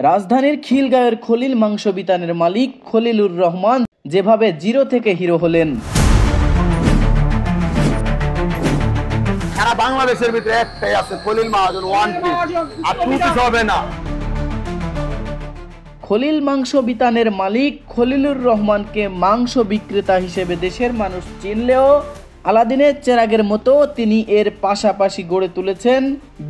রাজধানীর খিলগাঁওয়ের খলিল মাংস বিতানের মালিক খলিলুর রহমান যেভাবে জিরো থেকে হিরো হলেন। সারা বাংলাদেশের ভিতরে একটাই আছে, খলিল মাহাজন, ওয়ান পিস, আর টু পিস হবে না। খলিল মাংস বিতানের মালিক খলিলুর রহমানকে মাংস বিক্রেতা হিসেবে দেশের মানুষ চিনলেও আলাদিনের চেরাগের মতো তিনি এর পাশাপাশি গড়ে তুলেছেন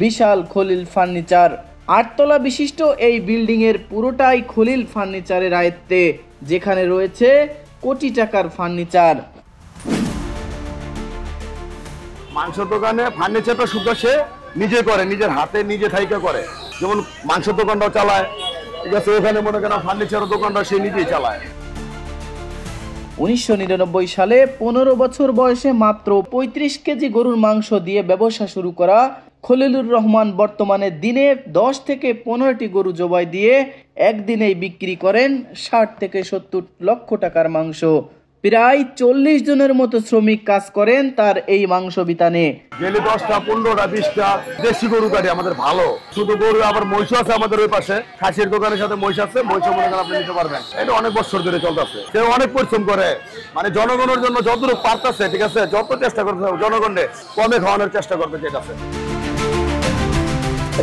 বিশাল খলিল ফার্নিচার। 8 তলা বিশিষ্ট এই বিল্ডিং এর পুরোটাই খলিল ফার্নিচারের আয়ত্তে, যেখানে রয়েছে কোটি টাকার ফার্নিচার। মাংস দোকানে ফার্নিচারটা শুধু সে নিজে করে, নিজের হাতে নিজে থাইকা করে। যেমন মাংস দোকানটাও চালায়, ঠিক আছে, ওখানে মনে করেন ফার্নিচারের দোকানটা সে নিজেই চালায়। 1999 সালে 15 বছর বয়সে মাত্র 35 কেজি গরুর মাংস দিয়ে ব্যবসা শুরু করা খলিলুর রহমান বর্তমানে দিনে 10 থেকে 15টি গরু জবাই দিয়ে একদিনেই বিক্রি করেন 60 থেকে 70 লক্ষ টাকার মাংস। প্রায় 40 জনের মতো শ্রমিক কাজ করেন তার এই মাংস বিতানে। ডেলি 10টা 15টা 20টা দেশি গরু কাটি আমাদের ভালো। শুধু গরু, আবার মহিষ আছে আমাদের ওই পাশে, খাসির দোকানের সাথে মহিষ আছে, মহিষ মনে করেন আপনি নিতে পারবেন। এটা অনেক বছর ধরে চলতেছে। সে অনেক পরিশ্রম করে, মানে জনগণের জন্য যতটুকু পারতেছে, ঠিক আছে, যত চেষ্টা করতে জনগণে কমে খাওয়ানোর চেষ্টা করতে চাইতেছে।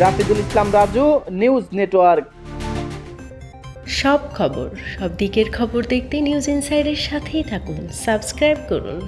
রাফিদুল ইসলাম রাজু, নিউজ নেটওয়ার্ক। সব খবর, সব দিকের খবর দেখতে নিউজ ইনসাইডের সাথেই থাকুন, সাবস্ক্রাইব করুন।